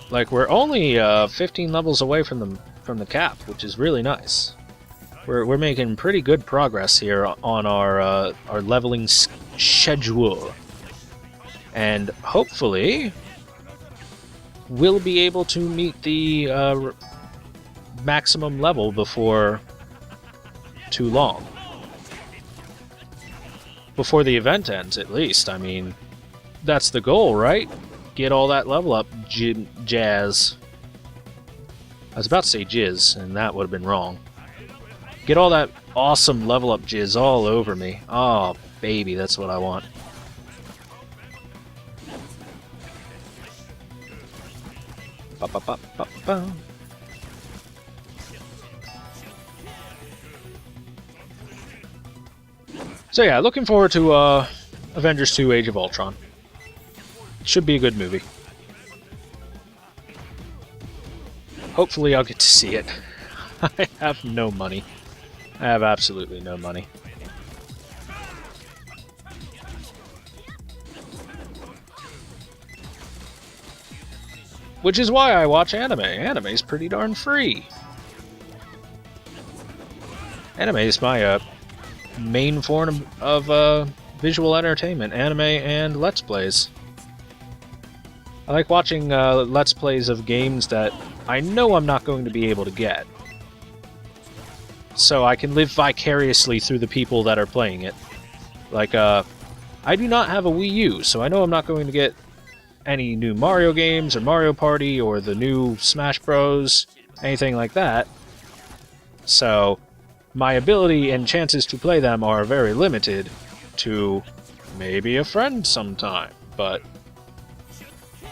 Like, we're only 15 levels away from the cap, which is really nice. We're making pretty good progress here on our leveling schedule, and hopefully we'll be able to meet the maximum level before too long. Before the event ends, at least. I mean, that's the goal, right? Get all that level up, jazz. I was about to say jizz, and that would have been wrong. Get all that awesome level up jizz all over me. Oh, baby, that's what I want. Ba -ba -ba -ba -ba. So yeah, looking forward to Avengers 2 Age of Ultron. It should be a good movie. Hopefully I'll get to see it. I have no money. I have absolutely no money. Which is why I watch anime. Anime's pretty darn free. Anime is my main form of visual entertainment, anime and Let's Plays. I like watching Let's Plays of games that I know I'm not going to be able to get. So I can live vicariously through the people that are playing it. Like, I do not have a Wii U, so I know I'm not going to get any new Mario games, or Mario Party, or the new Smash Bros, anything like that. So my ability and chances to play them are very limited to maybe a friend sometime, but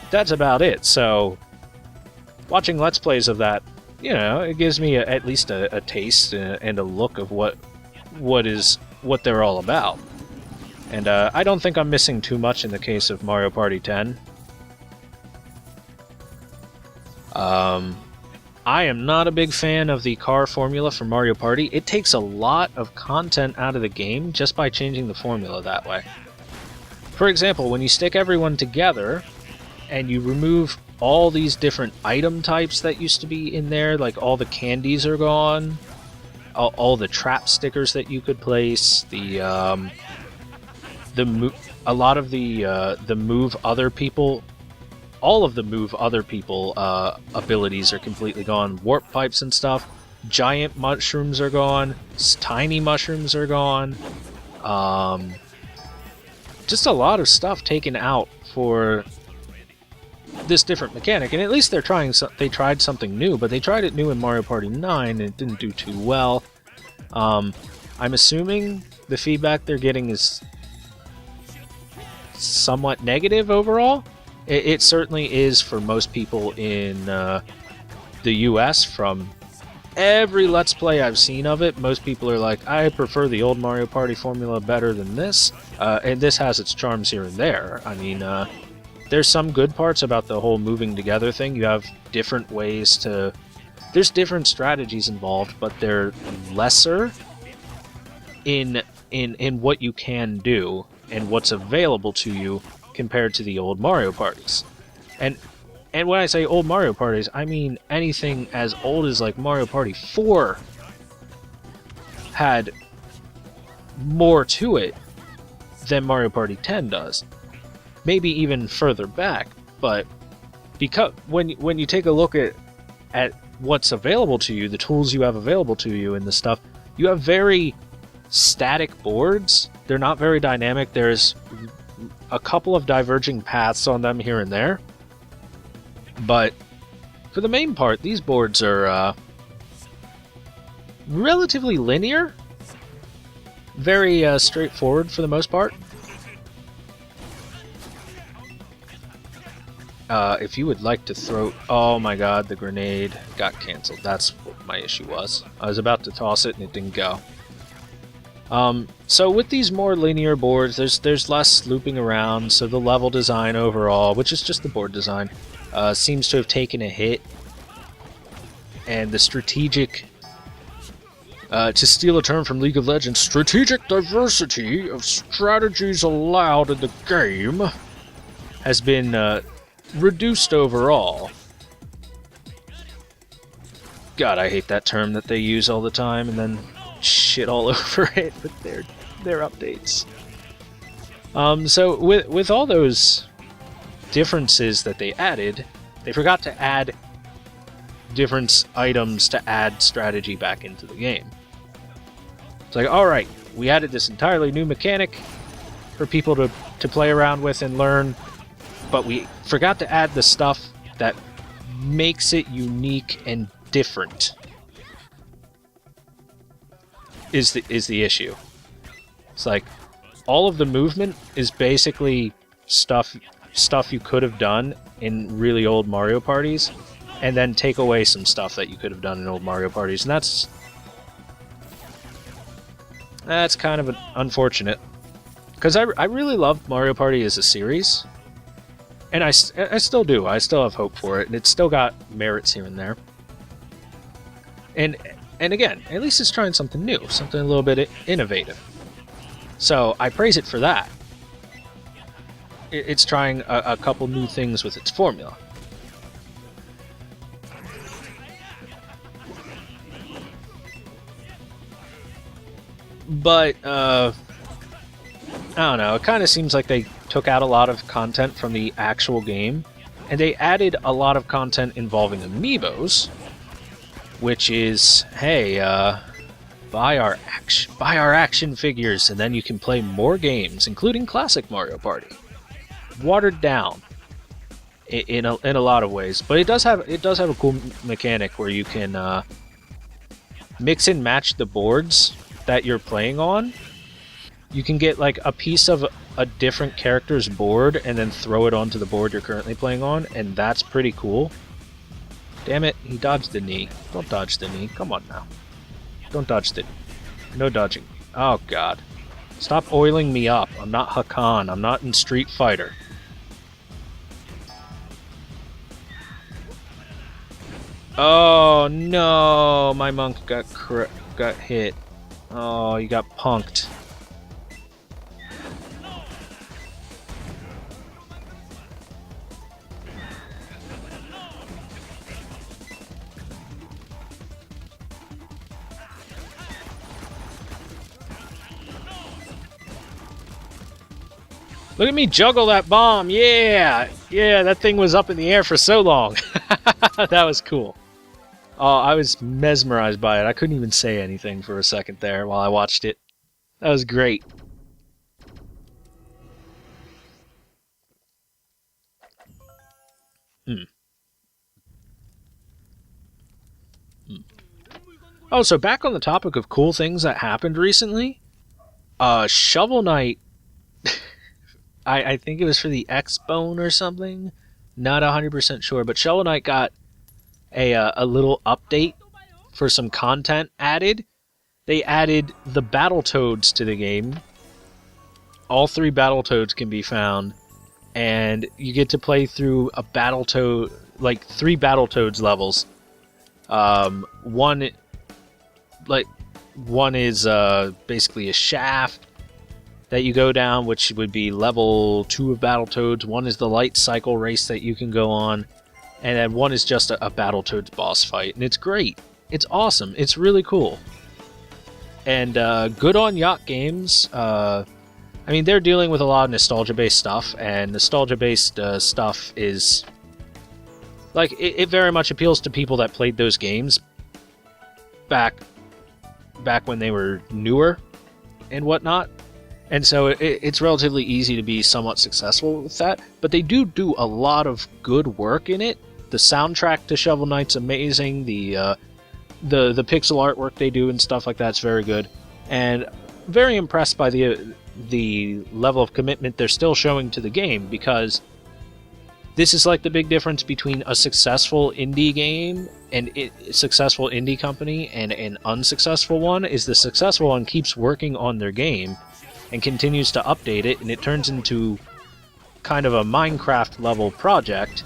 that's about it. So watching Let's Plays of that, you know, it gives me at least a taste and a look of what they're all about. And I don't think I'm missing too much in the case of Mario Party 10. I am not a big fan of the car formula for Mario Party. It takes a lot of content out of the game just by changing the formula that way. For example, when you stick everyone together and you remove all these different item types that used to be in there, like all the candies are gone, all the trap stickers that you could place, a lot of the move other people. All of the move other people abilities are completely gone. Warp pipes and stuff. Giant mushrooms are gone. Tiny mushrooms are gone. Just a lot of stuff taken out for this different mechanic. And at least they tried something new, but they tried it new in Mario Party 9 and it didn't do too well. I'm assuming the feedback they're getting is somewhat negative overall. It certainly is for most people in the US. From every Let's Play I've seen of it, most people are like, I prefer the old Mario Party formula better than this, and this has its charms here and there. I mean, there's some good parts about the whole moving together thing. You have different ways to... There's different strategies involved, but they're lesser in what you can do and what's available to you compared to the old Mario parties. And when I say old Mario parties, I mean anything as old as like Mario Party 4 had more to it than Mario Party 10 does. Maybe even further back, but because when you take a look at what's available to you, the tools you have available to you and the stuff, you have very static boards. They're not very dynamic. There's a couple of diverging paths on them here and there, but for the main part, these boards are relatively linear, very straightforward for the most part. If you would like to throw... Oh my god, the grenade got cancelled. That's what my issue was. I was about to toss it and it didn't go. So with these more linear boards, there's less looping around, so the level design overall, which is just the board design, seems to have taken a hit. And the strategic... to steal a term from League of Legends, strategic diversity of strategies allowed in the game has been reduced overall. God, I hate that term that they use all the time and then shit all over it with their updates. So with all those differences that they added, they forgot to add different items to add strategy back into the game. It's like, alright, we added this entirely new mechanic for people to play around with and learn, but we forgot to add the stuff that makes it unique and different. Is the issue. It's like, all of the movement is basically stuff you could have done in really old Mario parties, and then take away some stuff that you could have done in old Mario parties, and that's kind of unfortunate. Because I really loved Mario Party as a series, and I still do. I still have hope for it, and it's still got merits here and there. And again, at least it's trying something new, something a little bit innovative. So I praise it for that. It's trying a couple new things with its formula. But, I don't know, it kind of seems like they took out a lot of content from the actual game, and they added a lot of content involving amiibos, which is, hey, buy our action figures, and then you can play more games, including classic Mario Party. Watered down in a lot of ways, but it does have a cool mechanic where you can mix and match the boards that you're playing on. You can get like a piece of a different character's board and then throw it onto the board you're currently playing on, and that's pretty cool. Damn it, he dodged the knee. Don't dodge the knee. Come on now. Don't dodge the... No dodging. Oh, God. Stop oiling me up. I'm not Hakan. I'm not in Street Fighter. Oh, no! My monk got hit. Oh, you got punked. Look at me juggle that bomb! Yeah! Yeah, that thing was up in the air for so long. That was cool. Oh, I was mesmerized by it. I couldn't even say anything for a second there while I watched it. That was great. Oh, so back on the topic of cool things that happened recently. Shovel Knight... I think it was for the X-Bone or something. Not 100% sure, but Shovel Knight got a little update for some content added. They added the Battletoads to the game. All 3 Battletoads can be found, and you get to play through a Battletoad, like 3 Battletoads levels. One is basically a shaft that you go down, which would be level 2 of Battletoads. One is the light cycle race that you can go on, and then one is just a Battletoads boss fight, and it's great. It's awesome. It's really cool. And good on Yacht Games. I mean, they're dealing with a lot of nostalgia-based stuff, and nostalgia-based stuff is... like, it very much appeals to people that played those games back when they were newer and whatnot. And so it's relatively easy to be somewhat successful with that. But they do a lot of good work in it. The soundtrack to Shovel Knight's amazing. The pixel artwork they do and stuff like that's very good. And very impressed by the level of commitment they're still showing to the game, because this is like the big difference between a successful indie game and a successful indie company and an unsuccessful one, is the successful one keeps working on their game and continues to update it, and it turns into kind of a Minecraft level project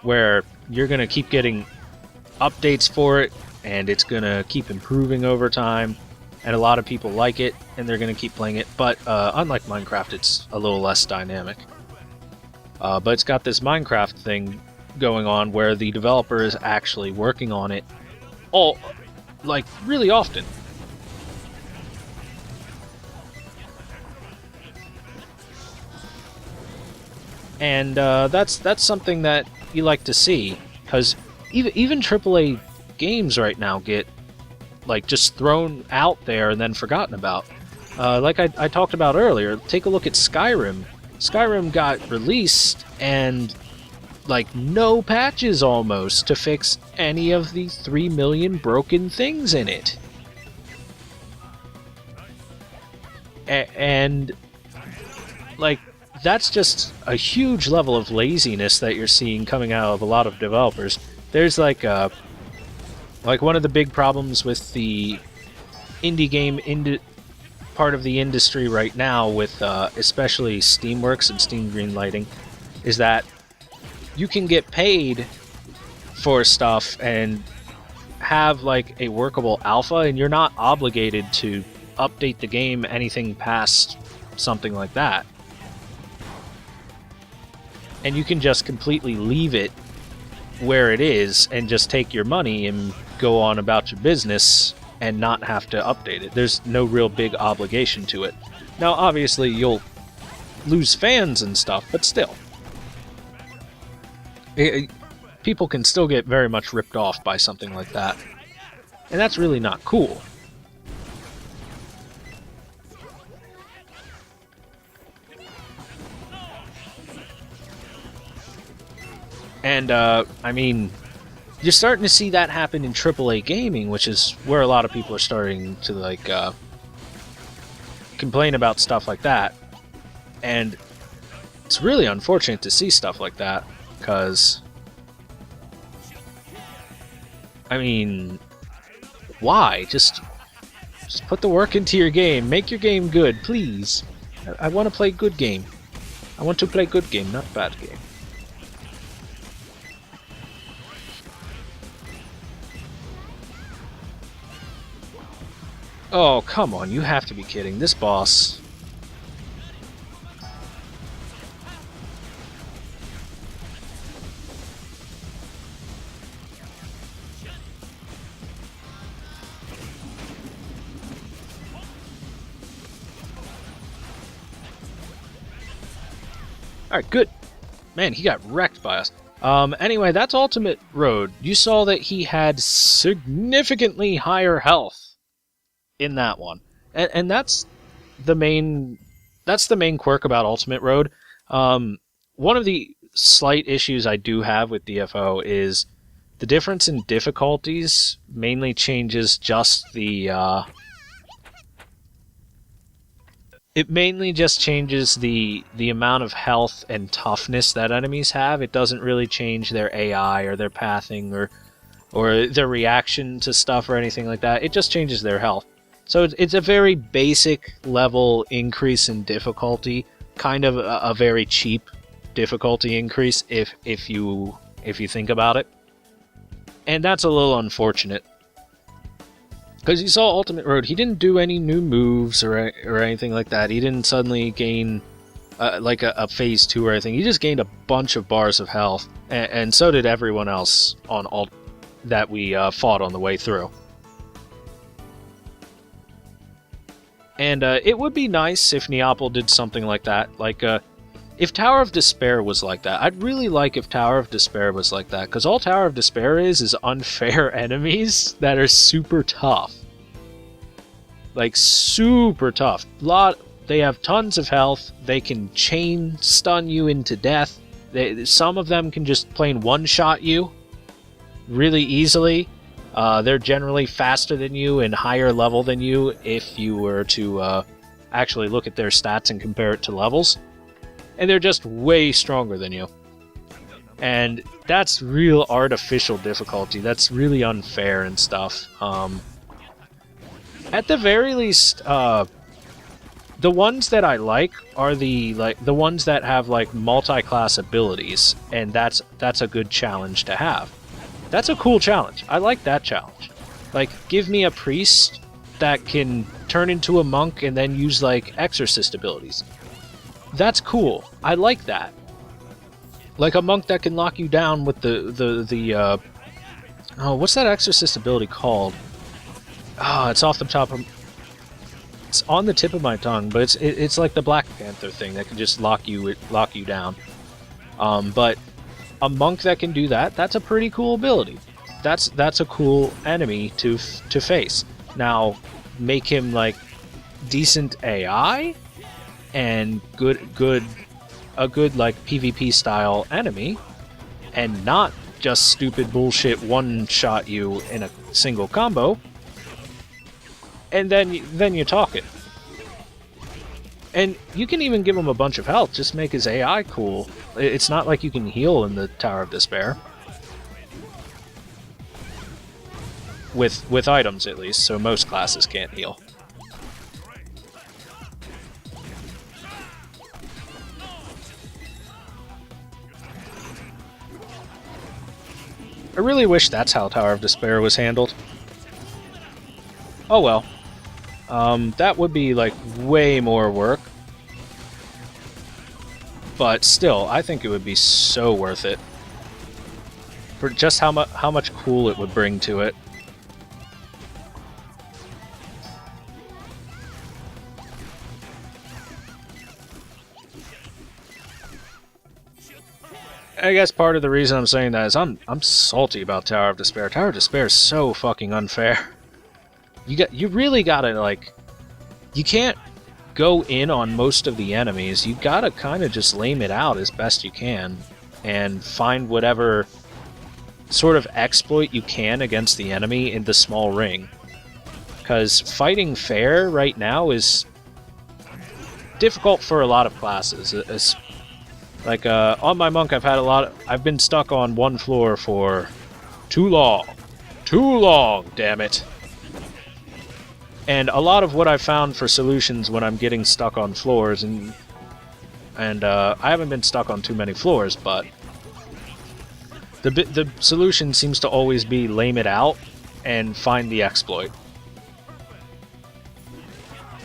where you're going to keep getting updates for it, and it's going to keep improving over time, and a lot of people like it, and they're going to keep playing it. But unlike Minecraft, it's a little less dynamic. But it's got this Minecraft thing going on where the developer is actually working on it all, like, really often. And that's something that you like to see, because even AAA games right now get like just thrown out there and then forgotten about. Like I talked about earlier, take a look at Skyrim. Skyrim got released and like no patches almost to fix any of the 3 million broken things in it. And like that's just a huge level of laziness that you're seeing coming out of a lot of developers. There's like one of the big problems with the indie game part of the industry right now, with especially Steamworks and Steam Greenlighting, is that you can get paid for stuff and have like a workable alpha, and you're not obligated to update the game anything past something like that. And you can just completely leave it where it is and just take your money and go on about your business and not have to update it. There's no real big obligation to it. Now, obviously, you'll lose fans and stuff, but still. People can still get very much ripped off by something like that. And that's really not cool. And, I mean, you're starting to see that happen in AAA gaming, which is where a lot of people are starting to, like, complain about stuff like that. And it's really unfortunate to see stuff like that, because, I mean, why? Just put the work into your game. Make your game good, please. I want to play good game. I want to play good game, not bad game. Oh, come on, you have to be kidding. This boss. Alright, good. Man, he got wrecked by us. Anyway, that's Ultimate Road. You saw that he had significantly higher health in that one. And that's the main quirk about Ultimate Road. One of the slight issues I do have with DFO is the difference in difficulties mainly changes just the it mainly just changes the amount of health and toughness that enemies have. It doesn't really change their AI or their pathing or their reaction to stuff or anything like that. It just changes their health. So it's a very basic level increase in difficulty, kind of a very cheap difficulty increase if you think about it. And that's a little unfortunate. Because you saw Ultimate Road, he didn't do any new moves or anything like that. He didn't suddenly gain like a phase 2 or anything. He just gained a bunch of bars of health, and so did everyone else on that we fought on the way through. And it would be nice if Neapel did something like that. Like, if Tower of Despair was like that. I'd really like if Tower of Despair was like that, because all Tower of Despair is unfair enemies that are super tough. Like, super tough. They have tons of health, they can chain stun you into death, some of them can just plain one-shot you really easily. They're generally faster than you and higher level than you if you were to actually look at their stats and compare it to levels. And they're just way stronger than you. And that's real artificial difficulty. That's really unfair and stuff. At the very least, the ones that I like are the ones that have like multi-class abilities, and that's a good challenge to have. That's a cool challenge. I like that challenge. Like, give me a priest that can turn into a monk and then use, like, exorcist abilities. That's cool. I like that. Like a monk that can lock you down with the oh, what's that exorcist ability called? Ah, it's off the top of... It's on the tip of my tongue, but it's like the Black Panther thing that can just lock you down. But a monk that can do that, that's a pretty cool ability. That's a cool enemy to face. Now, make him like decent AI and a good like PvP style enemy, and not just stupid bullshit one-shot you in a single combo, and then you're talking. And you can even give him a bunch of health, just make his AI cool. It's not like you can heal in the Tower of Despair. With items, at least, so most classes can't heal. I really wish that's how Tower of Despair was handled. Oh well. That would be, like, way more work. But still, I think it would be so worth it. For just how much cool it would bring to it. I guess part of the reason I'm saying that is I'm salty about Tower of Despair. Tower of Despair is so fucking unfair. You really gotta, like... You can't go in on most of the enemies. You gotta kind of just lame it out as best you can. And find whatever sort of exploit you can against the enemy in the small ring. Because fighting fair right now is difficult for a lot of classes. Like, on my monk, I've been stuck on one floor for too long. Too long, damn it. And a lot of what I've found for solutions when I'm getting stuck on floors, and I haven't been stuck on too many floors, but the solution seems to always be lame it out and find the exploit.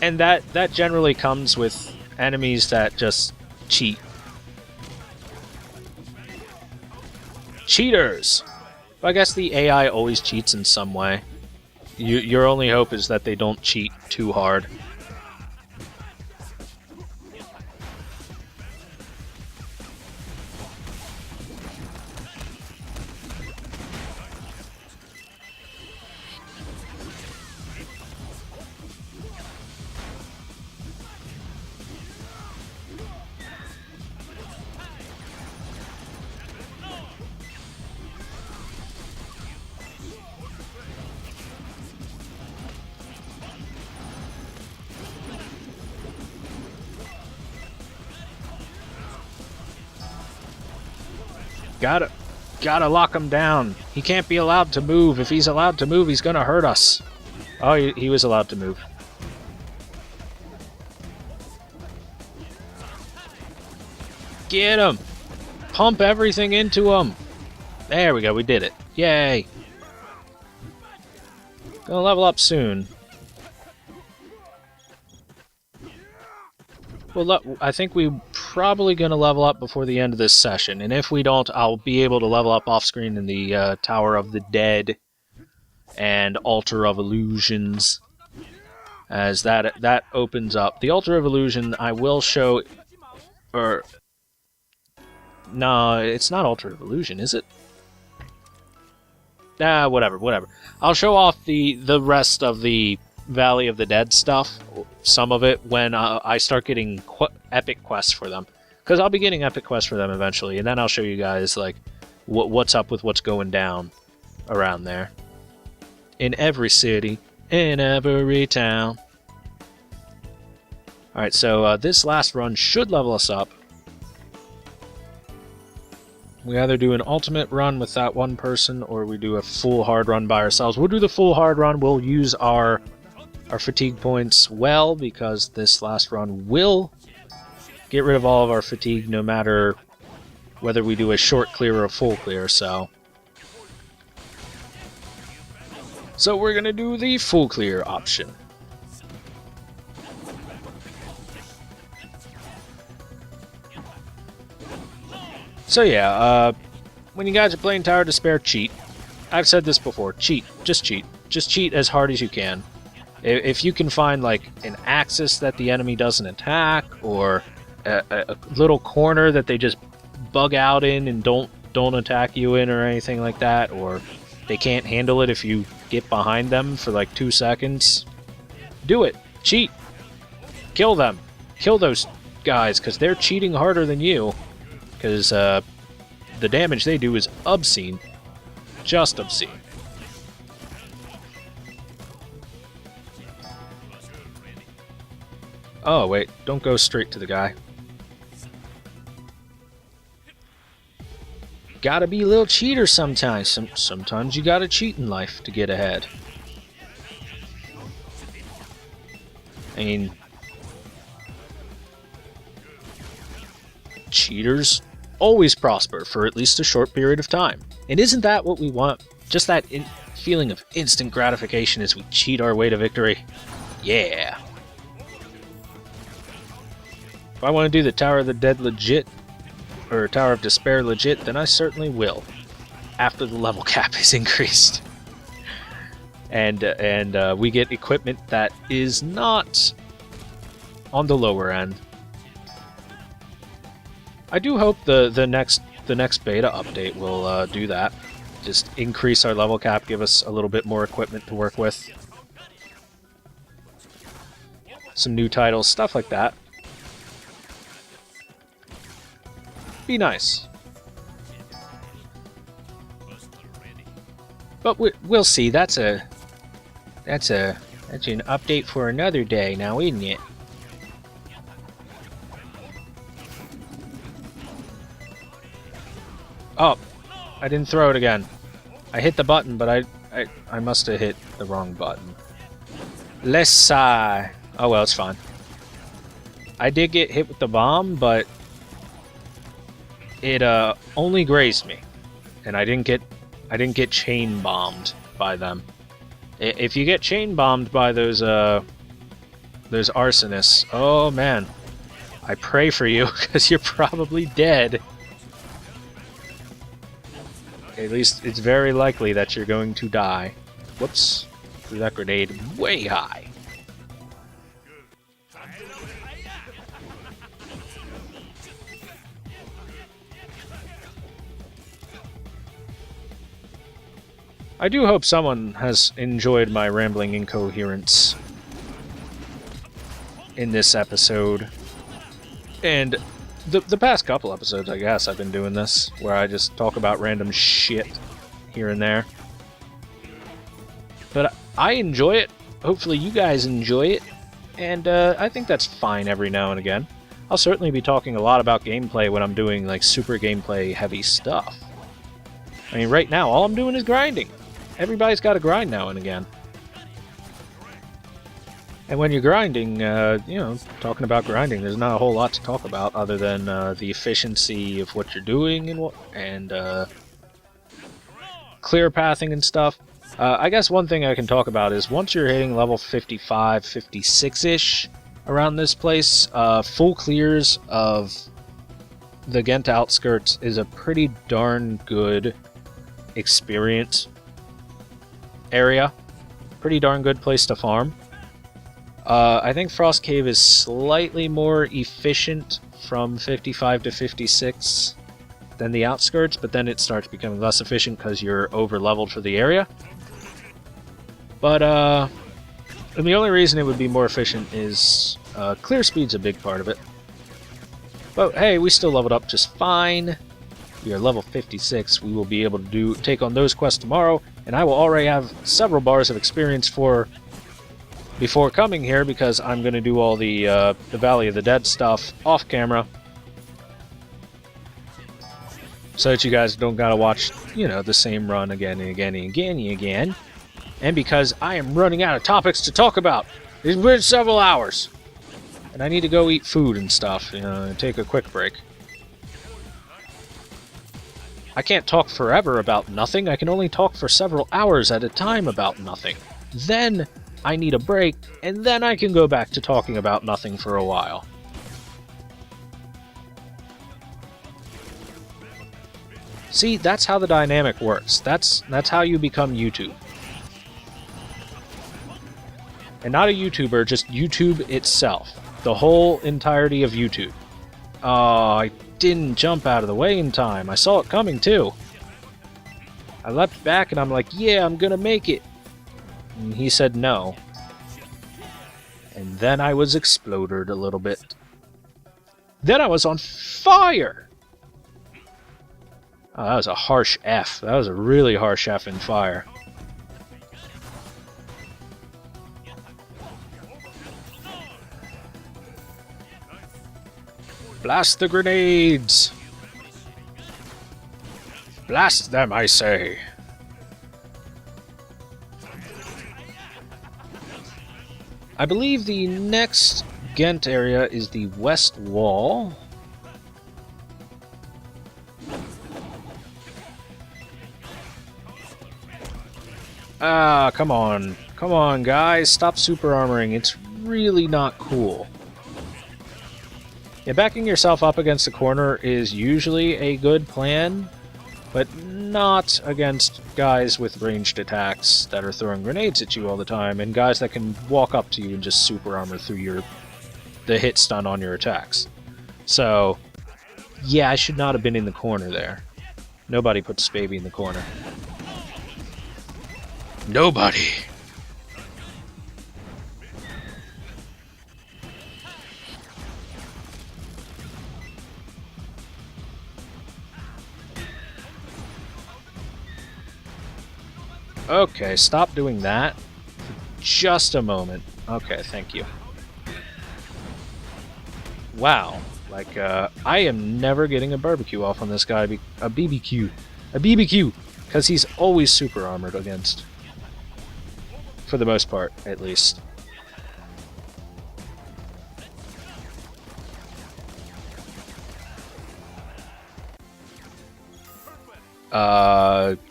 And that generally comes with enemies that just cheat. Cheaters! I guess the AI always cheats in some way. Your only hope is that they don't cheat too hard. Gotta lock him down. He can't be allowed to move. If he's allowed to move, he's gonna hurt us. Oh, he was allowed to move. Get him! Pump everything into him! There we go, we did it. Yay! Gonna level up soon. Well, I think we're probably going to level up before the end of this session, and if we don't, I'll be able to level up off-screen in the Tower of the Dead and Altar of Illusions, as that opens up. The Altar of Illusion, I will show... Or... No, it's not Altar of Illusion, is it? Nah, whatever. I'll show off the rest of the Valley of the Dead stuff, some of it, when I start getting epic quests for them. Because I'll be getting epic quests for them eventually, and then I'll show you guys, like, what's up with what's going down around there. In every city, in every town. Alright, so this last run should level us up. We either do an ultimate run with that one person, or we do a full hard run by ourselves. We'll do the full hard run. We'll use our fatigue points well, because this last run will get rid of all of our fatigue, no matter whether we do a short clear or a full clear, so we're gonna do the full clear option. So yeah, when you guys are playing Tower of Despair, cheat. I've said this before, cheat. Just cheat. Just cheat as hard as you can. If you can find like an axis that the enemy doesn't attack, or a little corner that they just bug out in and don't attack you in or anything like that, or they can't handle it if you get behind them for like 2 seconds, do it. Cheat. Kill them. Kill those guys, because they're cheating harder than you, because the damage they do is obscene. Just obscene. Oh, wait. Don't go straight to the guy. Gotta be a little cheater sometimes. Sometimes you gotta cheat in life to get ahead. I mean, cheaters always prosper for at least a short period of time. And isn't that what we want? Just that feeling of instant gratification as we cheat our way to victory? Yeah. If I want to do the Tower of the Dead legit, or Tower of Despair legit, then I certainly will, after the level cap is increased. And we get equipment that is not on the lower end. I do hope the next beta update will do that. Just increase our level cap, give us a little bit more equipment to work with. Some new titles, stuff like that. Be nice. But we'll see. That's an update for another day now, isn't it? Oh, I didn't throw it again. I hit the button, but I must have hit the wrong button. Let's sigh. Oh well, it's fine. I did get hit with the bomb, but it only grazed me, and I didn't get chain bombed by them. If you get chain bombed by those arsonists, oh man, I pray for you, because you're probably dead. At least it's very likely that you're going to die. Whoops, threw that grenade way high. I do hope someone has enjoyed my rambling incoherence in this episode. And the past couple episodes, I guess, I've been doing this, where I just talk about random shit here and there. But I enjoy it. Hopefully you guys enjoy it. And I think that's fine every now and again. I'll certainly be talking a lot about gameplay when I'm doing like super gameplay heavy stuff. I mean, right now, all I'm doing is grinding. Everybody's got to grind now and again. And when you're grinding, you know, talking about grinding, there's not a whole lot to talk about other than the efficiency of what you're doing and clear pathing and stuff. I guess one thing I can talk about is once you're hitting level 55, 56-ish around this place, full clears of the Ghent outskirts is a pretty darn good experience area. Pretty darn good place to farm. I think Frost Cave is slightly more efficient from 55 to 56 than the outskirts, but then it starts becoming less efficient because you're over-leveled for the area. But, and the only reason it would be more efficient is clear speed's a big part of it. But hey, we still leveled up just fine. We are level 56. We will be able to take on those quests tomorrow, and I will already have several bars of experience before coming here, because I'm going to do all the Valley of the Dead stuff off camera, so that you guys don't gotta watch, you know, the same run again and again and again and again. And because I am running out of topics to talk about. It's been several hours, and I need to go eat food and stuff, you know, and take a quick break. I can't talk forever about nothing. I can only talk for several hours at a time about nothing. Then I need a break, and then I can go back to talking about nothing for a while. See, that's how the dynamic works. That's how you become YouTube. And not a YouTuber, just YouTube itself. The whole entirety of YouTube. Oh, I didn't jump out of the way in time. I saw it coming, too. I leapt back and I'm like, yeah, I'm gonna make it. And he said no. And then I was exploded a little bit. Then I was on fire! Oh, that was a harsh F. That was a really harsh F in fire. Blast the grenades! Blast them, I say! I believe the next Ghent area is the west wall. Ah, come on. Come on, guys. Stop super armoring. It's really not cool. Yeah, backing yourself up against the corner is usually a good plan, but not against guys with ranged attacks that are throwing grenades at you all the time, and guys that can walk up to you and just super armor through the hit stun on your attacks. So, yeah, I should not have been in the corner there. Nobody puts baby in the corner. Nobody! Okay, stop doing that for just a moment. Okay, thank you. Wow. Like, I am never getting a barbecue off on this guy. A BBQ. A BBQ! Because he's always super armored against. For the most part, at least.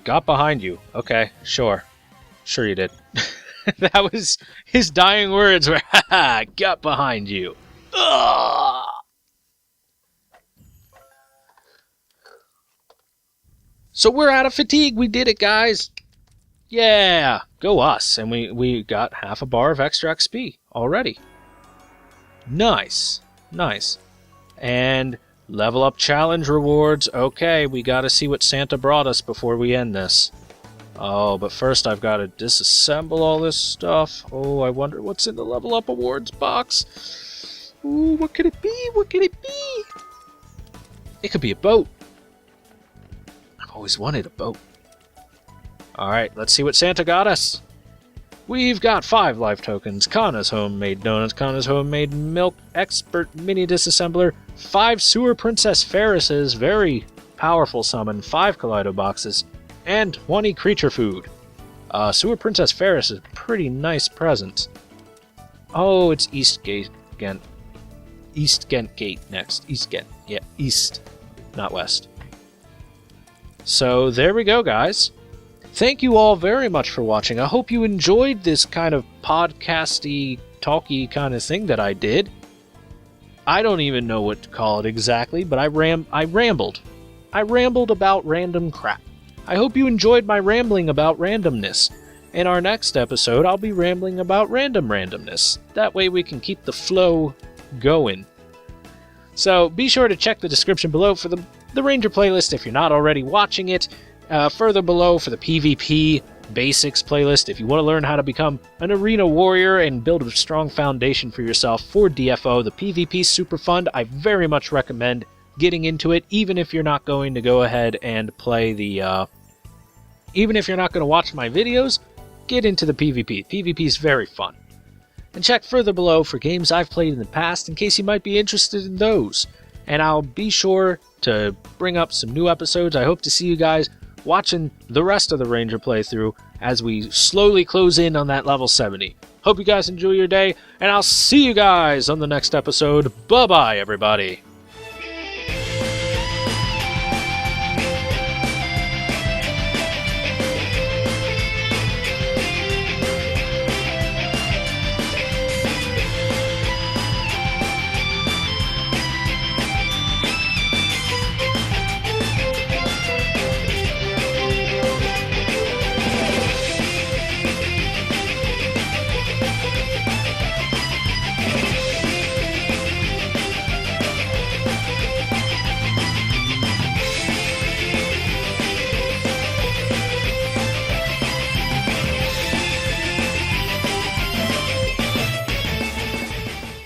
Got behind you. Okay, sure. Sure you did. That was his dying words were, haha, got behind you. Ugh! So we're out of fatigue. We did it, guys. Yeah, go us. And we got half a bar of extra XP already. Nice. Nice. And level up challenge rewards. Okay, we gotta see what Santa brought us before we end this. Oh, but first I've got to disassemble all this stuff. Oh, I wonder what's in the level up awards box. Ooh, what could it be? What could it be? It could be a boat. I've always wanted a boat. Alright, let's see what Santa got us. We've got 5 life tokens, Kana's homemade donuts, Kana's homemade milk, expert mini disassembler, 5 sewer princess Ferrises, very powerful summon, 5 Kaleido boxes, and 20 creature food. Sewer princess Ferris is a pretty nice present. Oh, it's East Ghent Gate next. East Ghent. Yeah, East, not West. So there we go, guys. Thank you all very much for watching. I hope you enjoyed this kind of podcasty, talky kind of thing that I did. I don't even know what to call it exactly, but I rambled. I rambled about random crap. I hope you enjoyed my rambling about randomness. In our next episode, I'll be rambling about randomness. That way we can keep the flow going. So be sure to check the description below for the Ranger playlist if you're not already watching it. Further below for the PvP Basics playlist if you want to learn how to become an arena warrior and build a strong foundation for yourself for DFO. The PvP Super Fund, I very much recommend getting into it, even if you're not going to go ahead and play the... even if you're not going to watch my videos, get into the PvP. PvP is very fun. And check further below for games I've played in the past in case you might be interested in those. And I'll be sure to bring up some new episodes. I hope to see you guys watching the rest of the Ranger playthrough as we slowly close in on that level 70. Hope you guys enjoy your day, and I'll see you guys on the next episode. Bye-bye, everybody.